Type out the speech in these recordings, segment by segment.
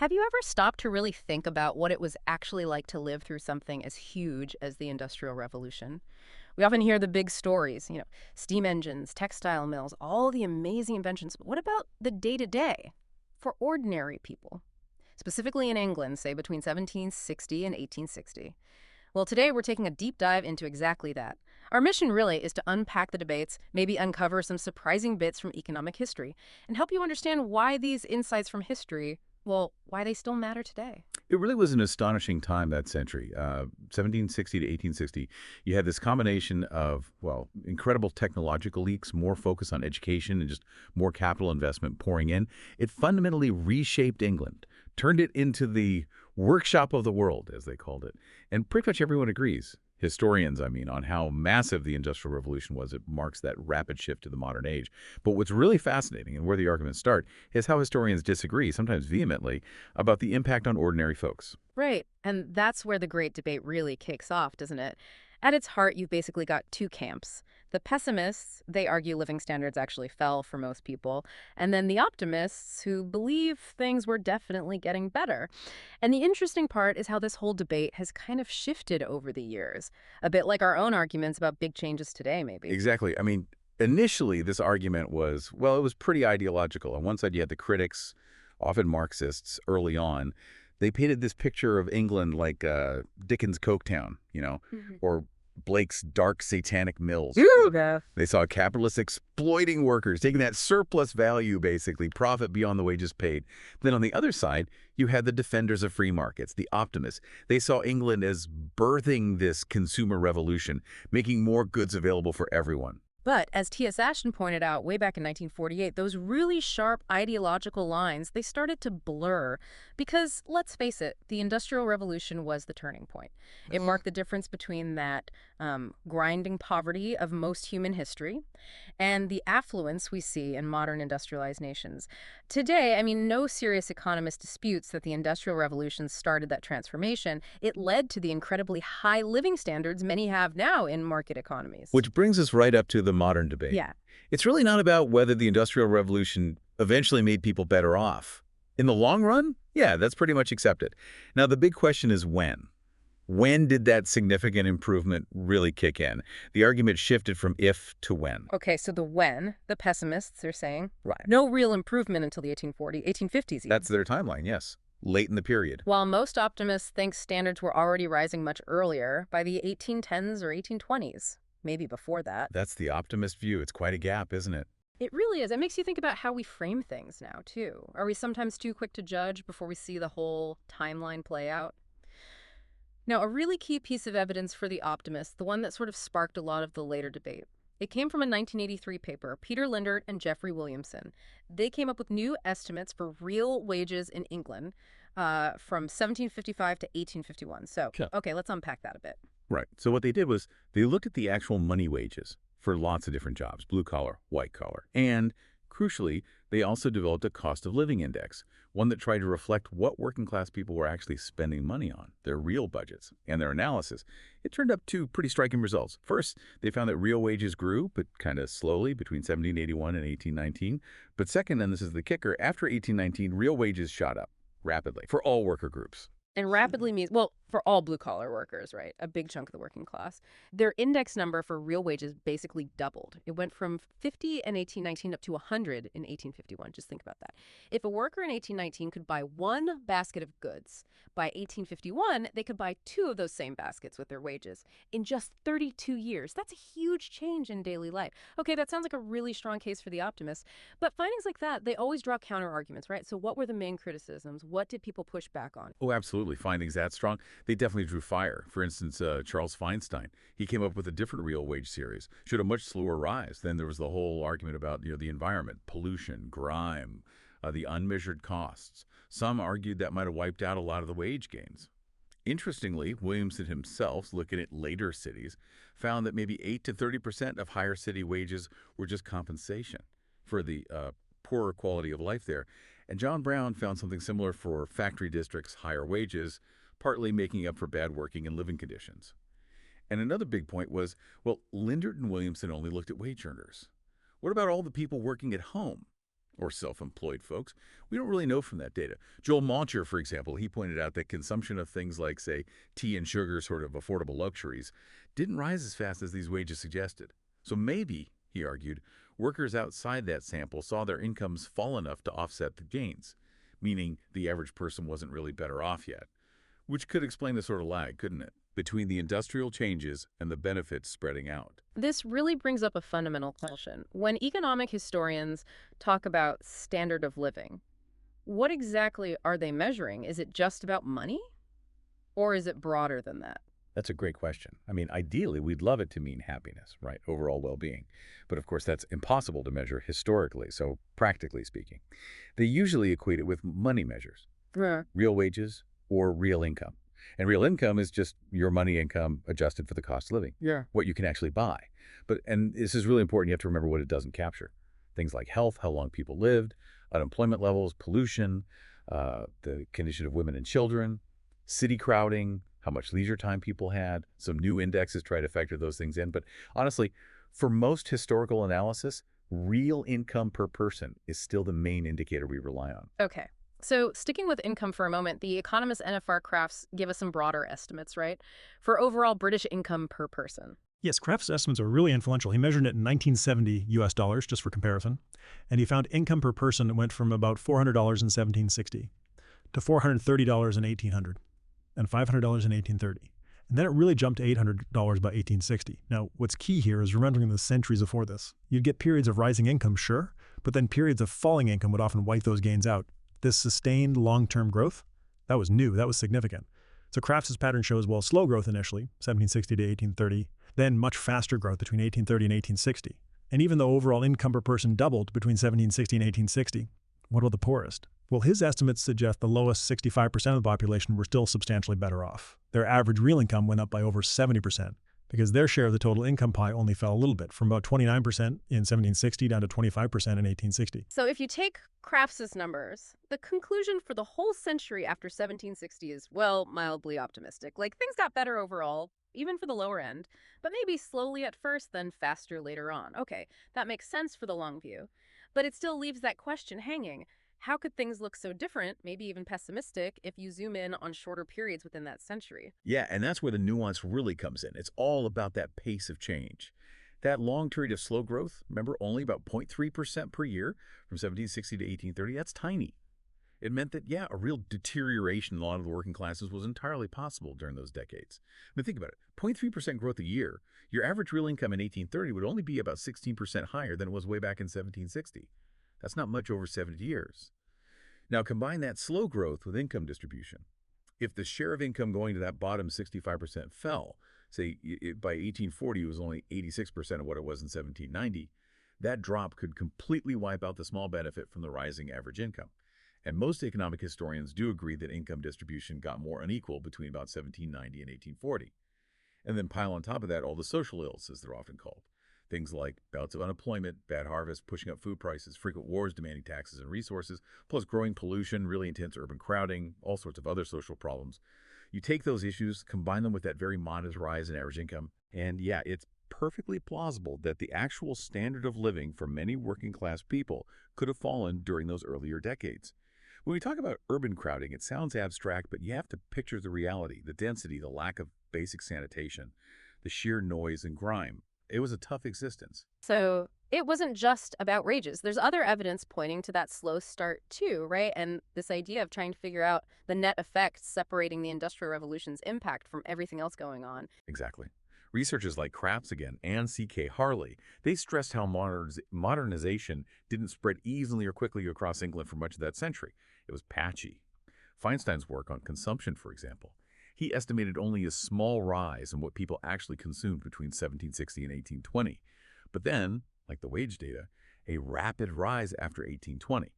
Have you ever stopped to really think about what it was actually like to live through something as huge as the Industrial Revolution? We often hear the big stories, steam engines, textile mills, all the amazing inventions. But what about the day to day for ordinary people? Specifically in England, say between 1760 and 1860. Well, today we're taking a deep dive into exactly that. Our mission really is to unpack the debates, maybe uncover some surprising bits from economic history, and help you understand why these insights from history, well, why they still matter today. It really was an astonishing time that century, 1760 to 1860. You had this combination of, well, incredible technological leaks, more focus on education, and just more capital investment pouring in. It fundamentally reshaped England, turned it into the workshop of the world, as they called it. And pretty much everyone agrees, historians, I mean, on how massive the Industrial Revolution was. It marks that rapid shift to the modern age. But what's really fascinating, and where the arguments start, is how historians disagree, sometimes vehemently, about the impact on ordinary folks. Right. And that's where the great debate really kicks off, doesn't it? At its heart, you've basically got two camps. The pessimists, they argue living standards actually fell for most people. And then the optimists, who believe things were definitely getting better. And the interesting part is how this whole debate has kind of shifted over the years. A bit like our own arguments about big changes today, maybe. Exactly. I mean, initially, this argument was, well, it was pretty ideological. On one side, you had the critics, often Marxists, early on. They painted this picture of England like Dickens' Coketown, or Blake's dark satanic mills. Yeah. They saw capitalists exploiting workers, taking that surplus value, basically, profit beyond the wages paid. Then on the other side, you had the defenders of free markets, the optimists. They saw England as birthing this consumer revolution, making more goods available for everyone. But as T.S. Ashton pointed out way back in 1948, those really sharp ideological lines, they started to blur because, let's face it, the Industrial Revolution was the turning point. It marked the difference between that grinding poverty of most human history and the affluence we see in modern industrialized nations. Today, I mean, no serious economist disputes that the Industrial Revolution started that transformation. It led to the incredibly high living standards many have now in market economies. Which brings us right up to the modern debate. Yeah. It's really not about whether the Industrial Revolution eventually made people better off. In the long run, yeah, that's pretty much accepted. Now, the big question is when. When did that significant improvement really kick in? The argument shifted from if to when. Okay, so the pessimists are saying, Right. no real improvement until the 1850s even. That's their timeline, yes. Late in the period. While most optimists think standards were already rising much earlier, by the 1810s or 1820s, maybe before that. That's the optimist view. It's quite a gap, isn't it? It really is. It makes you think about how we frame things now, too. Are we sometimes too quick to judge before we see the whole timeline play out? Now, a really key piece of evidence for the optimists, the one that sort of sparked a lot of the later debate, it came from a 1983 paper, Peter Lindert and Jeffrey Williamson. They came up with new estimates for real wages in England from 1755 to 1851. So, Sure. okay, let's unpack that a bit. Right. So what they did was they looked at the actual money wages for lots of different jobs, blue collar, white collar. And crucially, they also developed a cost of living index, one that tried to reflect what working class people were actually spending money on, their real budgets, and their analysis. It turned up two pretty striking results. First, they found that real wages grew, but kind of slowly between 1781 and 1819. But second, and this is the kicker, after 1819, real wages shot up rapidly for all worker groups. And rapidly means, well, for all blue-collar workers, right? A big chunk of the working class. Their index number for real wages basically doubled. It went from 50 in 1819 up to 100 in 1851. Just think about that. If a worker in 1819 could buy one basket of goods, by 1851, they could buy two of those same baskets with their wages in just 32 years. That's a huge change in daily life. Okay, that sounds like a really strong case for the optimists, but findings like that, they always draw counter-arguments, right? So what were the main criticisms? What did people push back on? Oh, absolutely. Findings that strong, they definitely drew fire. For instance, Charles Feinstein, he came up with a different real wage series, showed a much slower rise. Then there was the whole argument about the environment, pollution, grime, the unmeasured costs. Some argued that might have wiped out a lot of the wage gains. Interestingly, Williamson himself, looking at later cities, found that maybe 8 to 30% of higher city wages were just compensation for the poorer quality of life there. And John Brown found something similar for factory districts' higher wages, partly making up for bad working and living conditions. And another big point was, well, Lindert and Williamson only looked at wage earners. What about all the people working at home? or self-employed folks. We don't really know from that data. Joel Malcher, for example, he pointed out that consumption of things like, say, tea and sugar, sort of affordable luxuries, didn't rise as fast as these wages suggested. So maybe, he argued, workers outside that sample saw their incomes fall enough to offset the gains, meaning the average person wasn't really better off yet, which could explain the sort of lag, couldn't it, between the industrial changes and the benefits spreading out. This really brings up a fundamental question. When economic historians talk about standard of living, what exactly are they measuring? Is it just about money? Or is it broader than that? That's a great question. I mean, ideally, we'd love it to mean happiness, right? Overall well-being. But of course, that's impossible to measure historically, so practically speaking. They usually equate it with money measures, Yeah. real wages or real income. And real income is just your money income adjusted for the cost of living, Yeah. what you can actually buy. And this is really important. You have to remember what it doesn't capture. Things like health, how long people lived, unemployment levels, pollution, the condition of women and children, city crowding, how much leisure time people had. Some new indexes try to factor those things in. But honestly, for most historical analysis, real income per person is still the main indicator we rely on. Okay. So sticking with income for a moment, the economist NFR Crafts give us some broader estimates, right? For overall British income per person. Yes, Kraft's estimates are really influential. He measured it in 1970 US dollars, just for comparison, and he found income per person went from about $400 in 1760 to $430 in 1800 and $500 in 1830. And then it really jumped to $800 by 1860. Now, what's key here is remembering the centuries before this. You'd get periods of rising income, sure, but then periods of falling income would often wipe those gains out. This sustained long-term growth, that was new, that was significant. So Crafts' pattern shows, well, slow growth initially, 1760 to 1830, then much faster growth between 1830 and 1860. And even though overall income per person doubled between 1760 and 1860, what about the poorest? Well, his estimates suggest the lowest 65% of the population were still substantially better off. Their average real income went up by over 70%, because their share of the total income pie only fell a little bit, from about 29% in 1760 down to 25% in 1860. So if you take Crafts' numbers, the conclusion for the whole century after 1760 is, well, mildly optimistic. Like, things got better overall, even for the lower end, but maybe slowly at first, then faster later on. Okay, that makes sense for the long view. But it still leaves that question hanging. How could things look so different, maybe even pessimistic, if you zoom in on shorter periods within that century? Yeah, and that's where the nuance really comes in. It's all about that pace of change. That long period of slow growth, remember, only about 0.3% per year from 1760 to 1830, that's tiny. It meant that, yeah, a real deterioration in a lot of the working classes was entirely possible during those decades. I mean, think about it. 0.3% growth a year, your average real income in 1830 would only be about 16% higher than it was way back in 1760. That's not much over 70 years. Now, combine that slow growth with income distribution. If the share of income going to that bottom 65% fell, say by 1840 it was only 86% of what it was in 1790, that drop could completely wipe out the small benefit from the rising average income. And most economic historians do agree that income distribution got more unequal between about 1790 and 1840. And then pile on top of that all the social ills, as they're often called. Things like bouts of unemployment, bad harvest, pushing up food prices, frequent wars demanding taxes and resources, plus growing pollution, really intense urban crowding, all sorts of other social problems. You take those issues, combine them with that very modest rise in average income, and yeah, it's perfectly plausible that the actual standard of living for many working class people could have fallen during those earlier decades. When we talk about urban crowding, it sounds abstract, but you have to picture the reality, the density, the lack of basic sanitation, the sheer noise and grime. It was a tough existence. So it wasn't just about wages. There's other evidence pointing to that slow start too, right? And this idea of trying to figure out the net effects separating the Industrial Revolution's impact from everything else going on. Exactly. Researchers like Crafts again and C.K. Harley, they stressed how modernization didn't spread easily or quickly across England for much of that century. It was patchy. Feinstein's work on consumption, for example, he estimated only a small rise in what people actually consumed between 1760 and 1820. But then, like the wage data, a rapid rise after 1820.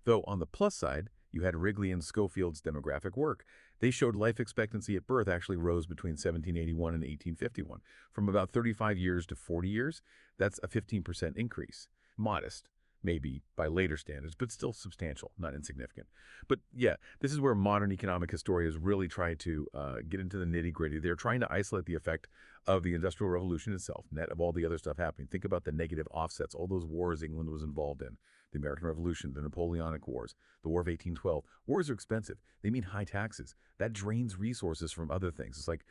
Though on the plus side, you had Wrigley and Schofield's demographic work. They showed life expectancy at birth actually rose between 1781 and 1851. From about 35 years to 40 years, that's a 15% increase. Modest, maybe by later standards, but still substantial, not insignificant. But yeah, this is where modern economic historians really try to get into the nitty-gritty. They're trying to isolate the effect of the Industrial Revolution itself, net of all the other stuff happening. Think about the negative offsets, all those wars England was involved in, the American Revolution, the Napoleonic Wars, the War of 1812. Wars are expensive. They mean high taxes. That drains resources from other things. It's like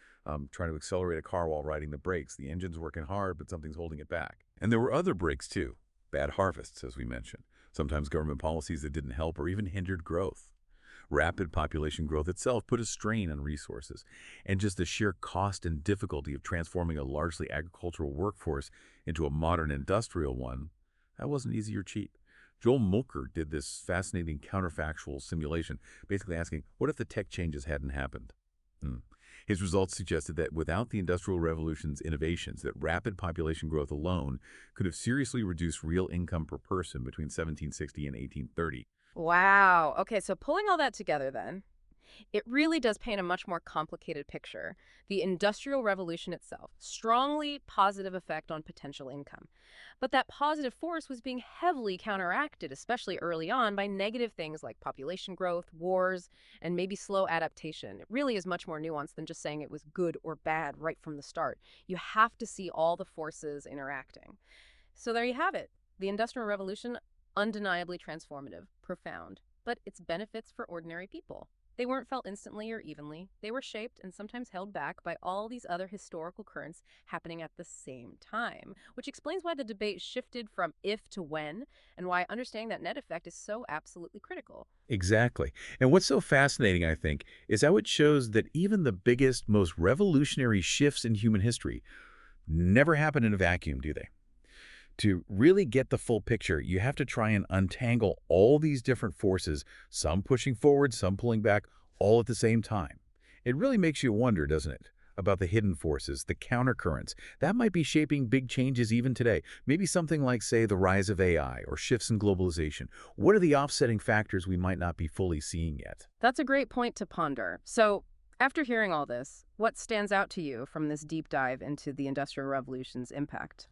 trying to accelerate a car while riding the brakes. The engine's working hard, but something's holding it back. And there were other breaks, too. Bad harvests, as we mentioned. Sometimes government policies that didn't help or even hindered growth. Rapid population growth itself put a strain on resources, and just the sheer cost and difficulty of transforming a largely agricultural workforce into a modern industrial one, that wasn't easy or cheap. Joel Molker did this fascinating counterfactual simulation, basically asking, what if the tech changes hadn't happened? His results suggested that without the Industrial Revolution's innovations, that rapid population growth alone could have seriously reduced real income per person between 1760 and 1830. Wow. Okay, so pulling all that together then, it really does paint a much more complicated picture. The Industrial Revolution itself, strongly positive effect on potential income. But that positive force was being heavily counteracted, especially early on, by negative things like population growth, wars, and maybe slow adaptation. It really is much more nuanced than just saying it was good or bad right from the start. You have to see all the forces interacting. So there you have it. The Industrial Revolution, undeniably transformative, profound, but its benefits for ordinary people. They weren't felt instantly or evenly. They were shaped and sometimes held back by all these other historical currents happening at the same time, which explains why the debate shifted from if to when, and why understanding that net effect is so absolutely critical. Exactly. And what's so fascinating, I think, is how it shows that even the biggest, most revolutionary shifts in human history never happen in a vacuum, do they? To really get the full picture, you have to try and untangle all these different forces, some pushing forward, some pulling back, all at the same time. It really makes you wonder, doesn't it, about the hidden forces, the countercurrents. That might be shaping big changes even today. Maybe something like, say, the rise of AI or shifts in globalization. What are the offsetting factors we might not be fully seeing yet? That's a great point to ponder. So, after hearing all this, what stands out to you from this deep dive into the Industrial Revolution's impact?